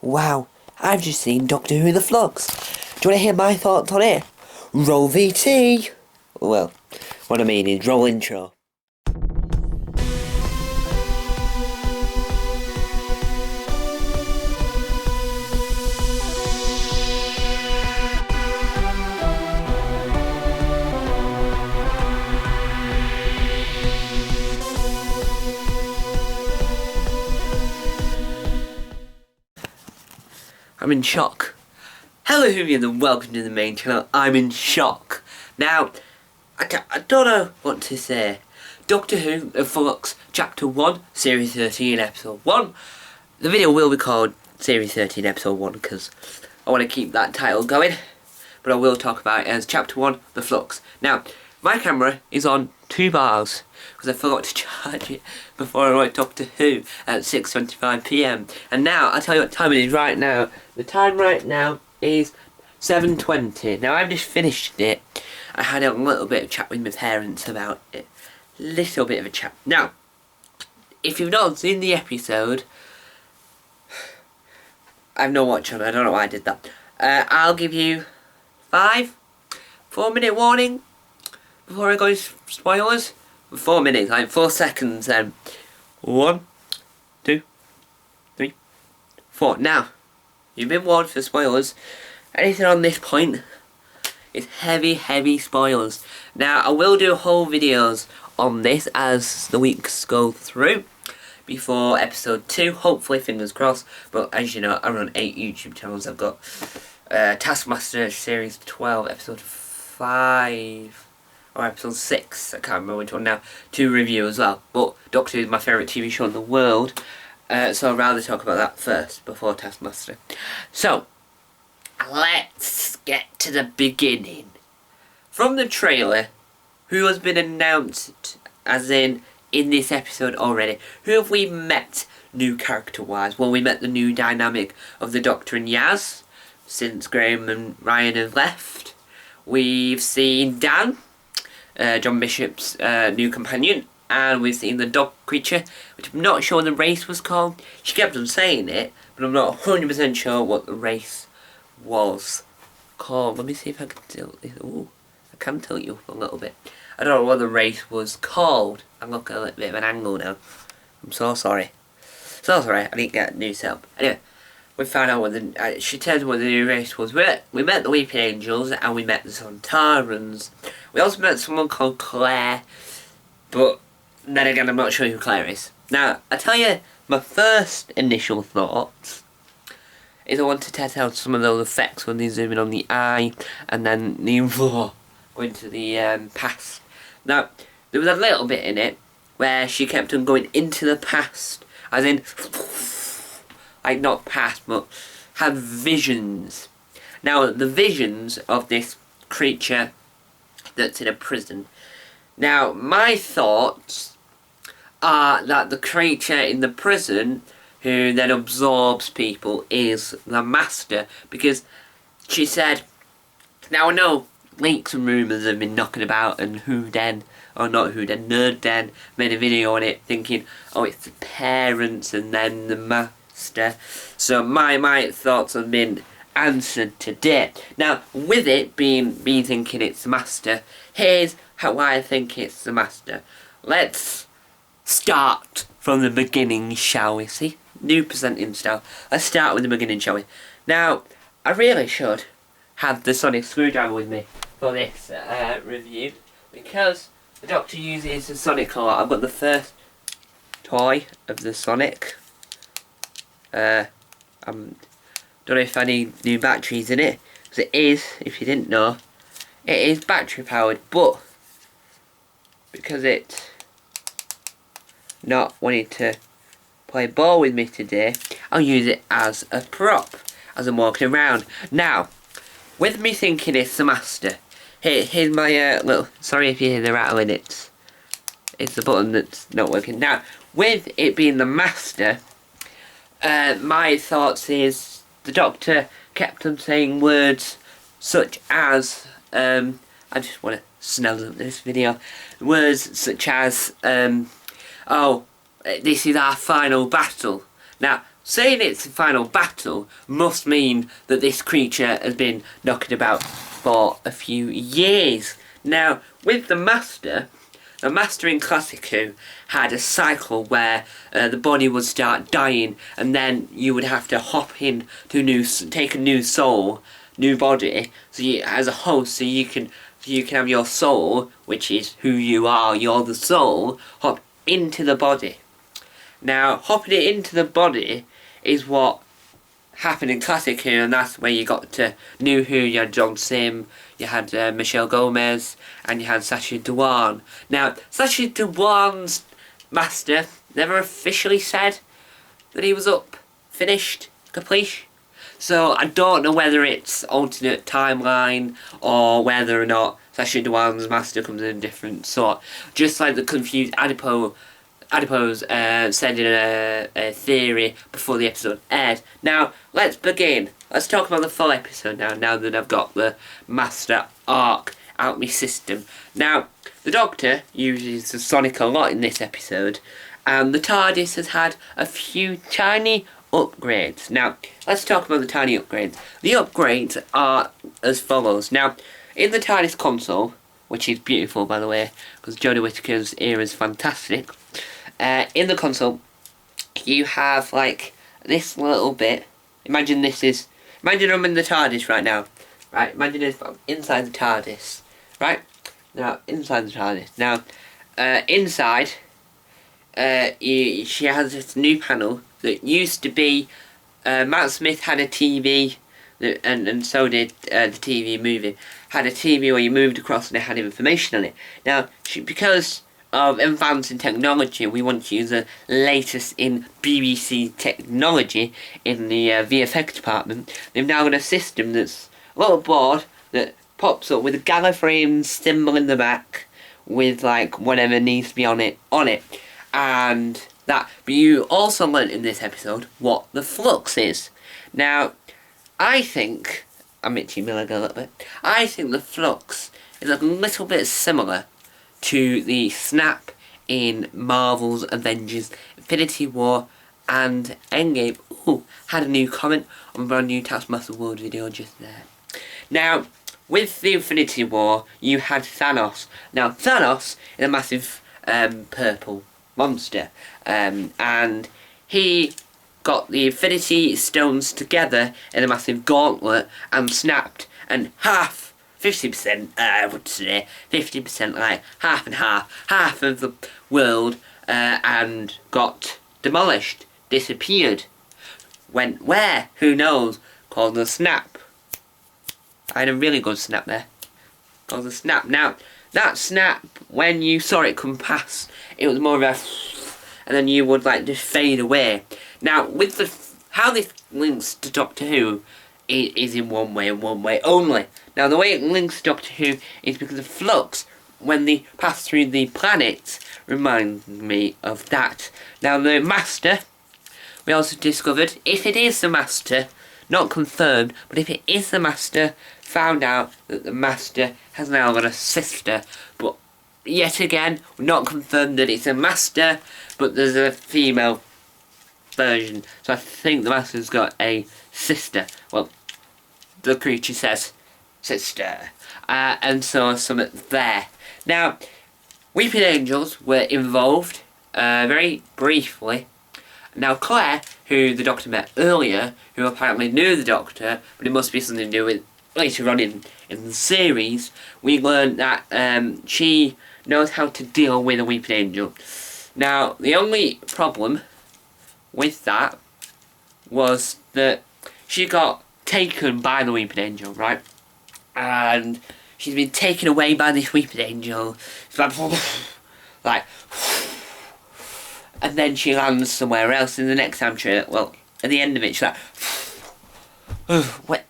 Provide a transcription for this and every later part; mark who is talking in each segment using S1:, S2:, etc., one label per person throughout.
S1: Wow, I've just seen Doctor Who the Flux. Do you want to hear my thoughts on it? Roll VT! Well, what I mean is roll intro. I'm in shock. Hello Whovians and welcome to the main channel. I'm in shock. Now, I don't know what to say. Doctor Who The Flux Chapter 1, Series 13, Episode 1. The video will be called Series 13, Episode 1 because I want to keep that title going. But I will talk about it as Chapter 1, The Flux. Now, my camera is on 2 bars because I forgot to charge it before I wrote Doctor Who at 6:25 PM. And now, I'll tell you what time it is right now. The time right now is 7:20. Now, I've just finished it. I had a little bit of chat with my parents about it. Little bit of a chat. Now, if you've not seen the episode, I've no watch on. I don't know why I did that. I'll give you 4-minute warning before I go into spoilers. 4 minutes, like 4 seconds then. 1, 2, 3, 4. Now, you've been warned for spoilers. Anything on this point is heavy spoilers. Now, I will do whole videos on this as the weeks go through before episode 2, hopefully, fingers crossed. But as you know, I run 8 YouTube channels. I've got Taskmaster Series 12, episode 5 or episode 6, I can't remember which one now, to review as well. But Doctor Who is my favourite TV show in the world, so I'd rather talk about that first before Taskmaster. So, let's get to the beginning. From the trailer, who has been announced, as in this episode already? Who have we met new character-wise? Well, we met the new dynamic of the Doctor and Yaz, since Graham and Ryan have left. We've seen Dan, John Bishop's new companion, and we've seen the dog creature, which I'm not sure the race was called. She kept on saying it, but I'm not 100% sure what the race was called. Let me see if I can tilt this. Ooh, I can tilt you up a little bit. I don't know what the race was called. I'm looking at a little bit of an angle now. I'm so sorry. So sorry, I didn't get a new setup. Anyway, we found out what the she told me what the new race was. We met the Weeping Angels and we met the Sontarans. We also met someone called Claire, but then again I'm not sure who Claire is. Now, I tell you my first initial thoughts is I want to test out some of those effects when they zoom in on the eye and then the going to the past. Now, there was a little bit in it where she kept on going into the past, as in, like not past, but had visions. Now, the visions of this creature that's in a prison. Now, my thoughts are that the creature in the prison who then absorbs people is the Master, because she said, now I know leaks and rumours have been knocking about, and Nerd Den made a video on it thinking, oh, it's the parents and then the Master. So my thoughts have been answered today. Now, with it being thinking it's the Master, here's why I think it's the Master. Let's start from the beginning, shall we? See? New presenting style. Let's start with the beginning, shall we? Now, I really should have the sonic screwdriver with me for this review, because the Doctor uses the Sonic a lot. I've got the first toy of the Sonic. I don't know if I need new batteries in it, because it is, if you didn't know, it is battery powered, but because it's not wanting to play ball with me today, I'll use it as a prop as I'm walking around. Now, with me thinking it's the Master, here's my little, sorry if you hear the rattling, it's the button that's not working. Now, with it being the Master, my thoughts is the Doctor kept on saying words such as, I just want to snuggle up this video, words such as, oh, this is our final battle. Now, saying it's the final battle must mean that this creature has been knocking about for a few years. Now, with the Master in Classic Who had a cycle where the body would start dying, and then you would have to hop in to take a new soul, new body, so you, as a host, so you can have your soul, which is who you are, you're the soul, hop into the body. Now, hopping it into the body is what happened in Classic Who, and that's where you got to New Who. You had John Sim, you had Michelle Gomez, and you had Sacha Dhawan. Now, Sacha Dhawan's Master never officially said that he was finished, complete. So I don't know whether it's alternate timeline or whether or not Sacha Dhawan's Master comes in a different sort. Just like the confused Adipose said in a theory before the episode aired. Now, let's begin. Let's talk about the full episode now that I've got the Master arc out my system. Now, the Doctor uses the Sonic a lot in this episode, and the TARDIS has had a few tiny upgrades. Now, let's talk about the tiny upgrades. The upgrades are as follows. Now, in the TARDIS console, which is beautiful by the way, because Jodie Whittaker's era is fantastic, in the console, you have like this little bit. Imagine I'm in the TARDIS right now. Right, imagine if I'm inside the TARDIS. Right, now inside the TARDIS. Now, inside, she has this new panel that used to be. Matt Smith had a TV, and so did the TV movie. Had a TV where you moved across and it had information on it. Now, because of advancing technology, we want to use the latest in BBC technology in the VFX department. They've now got a system that's a little board that pops up with a Gallifreyan symbol in the back with like whatever needs to be on it, and that. But you also learnt in this episode what the Flux is. Now, I think I'm itchy Milligan a little bit. I think the Flux is a little bit similar to the snap in Marvel's Avengers Infinity War and Endgame. Ooh, had a new comment on my brand new Taskmaster World video just there. Now, with the Infinity War, you had Thanos. Now, Thanos is a massive purple monster, and he got the Infinity Stones together in a massive gauntlet and snapped, and 50%, I would say, 50%, like half and half of the world, and got demolished, disappeared. Went where? Who knows? Called the snap. I had a really good snap there. Called the snap. Now, that snap, when you saw it come past, it was more of a, and then you would like just fade away. Now, with the how this links to Doctor Who is in one way and one way only. Now, the way it links to Doctor Who is because of Flux, when they pass through the planets, reminds me of that. Now, the Master, we also discovered, if it is the Master, not confirmed, but if it is the Master, found out that the Master has now got a sister. But yet again, we're not confirmed that it's a Master, but there's a female version. So I think the Master's got a sister. Well, the creature says sister. And so something there. Now, Weeping Angels were involved very briefly. Now Claire, who the Doctor met earlier, who apparently knew the Doctor, but it must be something to do with later on in the series, we learned that she knows how to deal with a Weeping Angel. Now, the only problem with that was that she got taken by the Weeping Angel, right? And she's been taken away by this Weeping Angel. It's like, and then she lands somewhere else in the next time trailer. Well, at the end of it, she's like, what?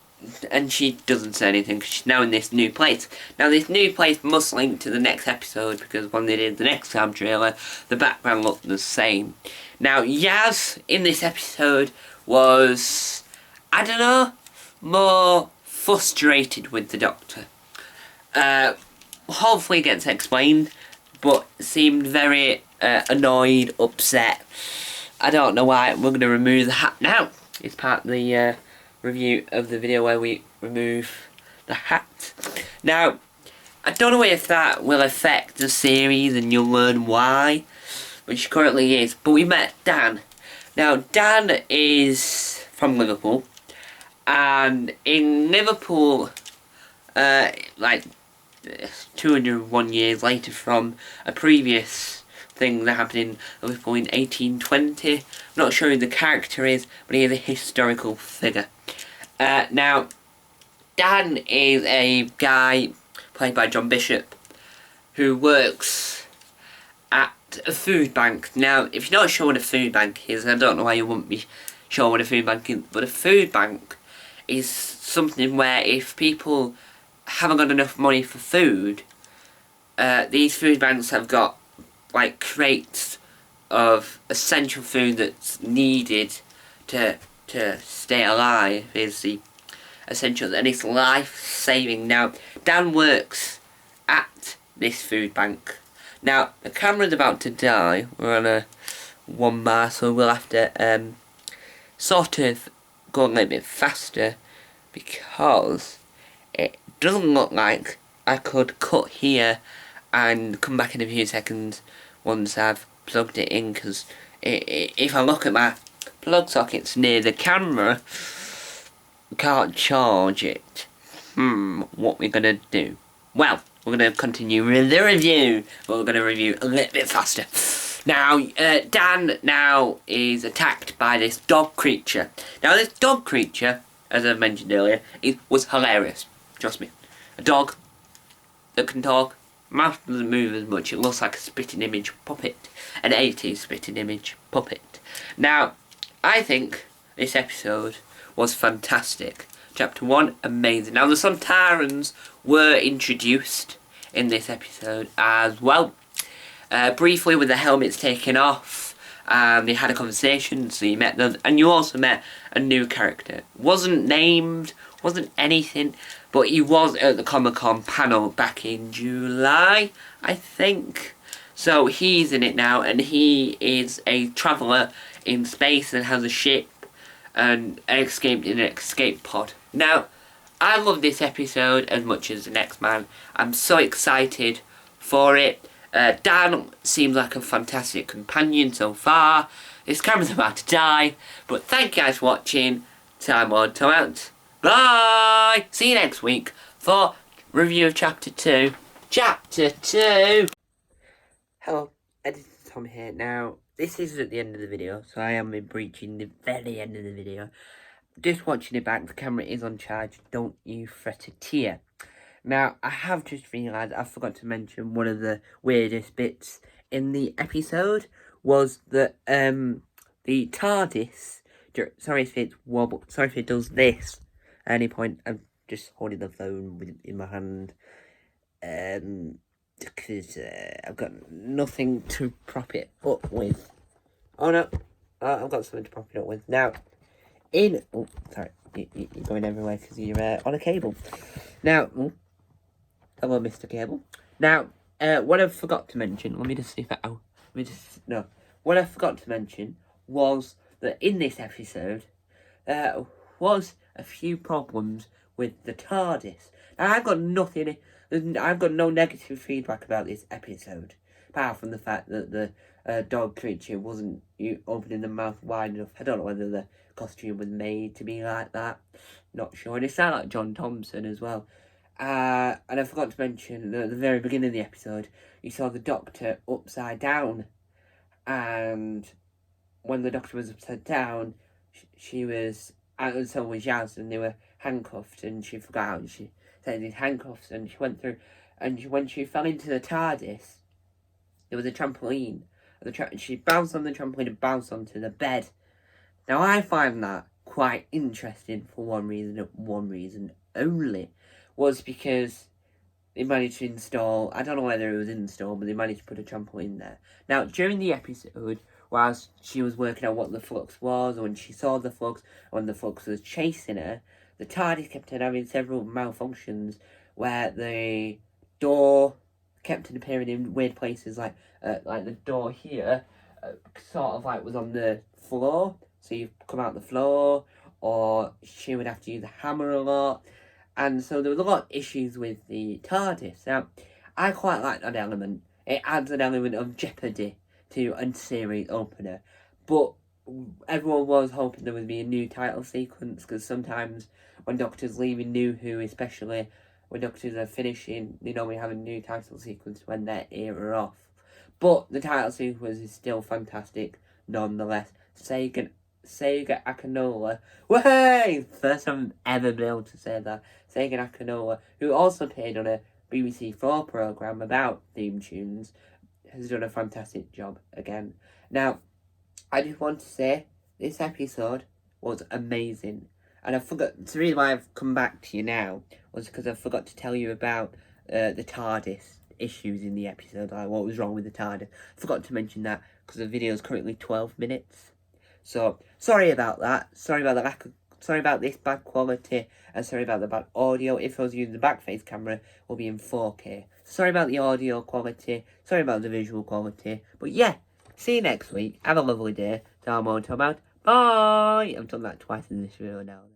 S1: And she doesn't say anything because she's now in this new place. Now, this new place must link to the next episode because when they did the next time trailer, the background looked the same. Now, Yaz in this episode was, I don't know, more frustrated with the Doctor. Hopefully it gets explained, but seemed very annoyed, upset, I don't know why we're going to remove the hat now. It's part of the review of the video where we remove the hat. Now, I don't know if that will affect the series and you'll learn why, which currently is. But we met Dan. Now, Dan is from Liverpool. And in Liverpool, like 201 years later from a previous thing that happened in Liverpool in 1820. I'm not sure who the character is, but he is a historical figure. Now, Dan is a guy played by John Bishop who works at a food bank. Now, if you're not sure what a food bank is, I don't know why you wouldn't be sure what a food bank is, but a food bank is something where if people haven't got enough money for food, these food banks have got like crates of essential food that's needed to stay alive, is the essential, and it's life-saving. Now, Dan works at this food bank. Now, the camera's about to die. We're on a 1 bar, so we'll have to sort of go a little bit faster because it doesn't look like I could cut here and come back in a few seconds once I've plugged it in, because if I look at my plug sockets near the camera, we can't charge it. What we're gonna do? Well, we're gonna continue with the review, but we're gonna review a little bit faster. Now, Dan now is attacked by this dog creature. Now, this dog creature, as I mentioned earlier, it was hilarious. Trust me. A dog that can talk, mouth doesn't move as much, it looks like a spitting image puppet. An 80s spitting image puppet. Now, I think this episode was fantastic. Chapter 1, amazing. Now, the Sontarans were introduced in this episode as well. Briefly with the helmets taken off, they had a conversation, so you met them, and you also met a new character. Wasn't named, wasn't anything, but he was at the Comic-Con panel back in July, I think. So he's in it now, and he is a traveller in space and has a ship and escaped in an escape pod. Now, I love this episode as much as the next man. I'm so excited for it. Dan seems like a fantastic companion so far. This camera's about to die, but thank you guys for watching. Time on, time out. Bye! See you next week for review of Chapter 2. Chapter 2! Hello, Editor Tom here. Now, this is at the end of the video, so I am breaching the very end of the video. Just watching it back, the camera is on charge, don't you fret a tear. Now, I have just realised I forgot to mention one of the weirdest bits in the episode was that the TARDIS, sorry if it wobbles, sorry if it does this at any point. I'm just holding the phone in my hand because I've got nothing to prop it up with. Oh no, I've got something to prop it up with. Now, oh, sorry, you're going everywhere because you're on a cable. Now, hello, Mr. Cable. Now, what I forgot to mention, let me just see if what I forgot to mention was that in this episode, there was a few problems with the TARDIS. Now, I've got no negative feedback about this episode, apart from the fact that the dog creature wasn't opening the mouth wide enough. I don't know whether the costume was made to be like that. Not sure. And it sounded like John Thompson as well. And I forgot to mention that at the very beginning of the episode, you saw the Doctor upside down. And when the Doctor was upside down, she was, and so was Yaz, and they were handcuffed, and she forgot how she said these handcuffs, and she went through, and when she fell into the TARDIS, there was a trampoline. She bounced on the trampoline and bounced onto the bed. Now, I find that quite interesting for one reason only, was because they managed to install, I don't know whether it was installed, but they managed to put a trampoline there. Now, during the episode, whilst she was working out what the Flux was, or when she saw the Flux, when the Flux was chasing her, the TARDIS kept on having several malfunctions where the door kept on appearing in weird places, like the door here, sort of like was on the floor, so you come out the floor, or she would have to use the hammer a lot, and so there was a lot of issues with the TARDIS. Now, I quite like that element. It adds an element of jeopardy to a series opener, but everyone was hoping there would be a new title sequence, because sometimes when Doctors leave in New Who, especially when Doctors are finishing, they normally have a new title sequence when they're era off. But the title sequence is still fantastic, nonetheless. Sega Akinola, way! First time I've ever been able to say that. Sega Akinola, who also appeared on a BBC4 programme about theme tunes, has done a fantastic job again. Now, I just want to say, this episode was amazing. And I forgot, the reason why I've come back to you now was because I forgot to tell you about the TARDIS issues in the episode, like what was wrong with the TARDIS. I forgot to mention that because the video is currently 12 minutes. So, sorry about that. Sorry about this bad quality, and sorry about the bad audio. If I was using the backface camera, it will be in 4K. Sorry about the audio quality. Sorry about the visual quality. But yeah, see you next week. Have a lovely day. Time on, time out. Bye! I've done that twice in this video now.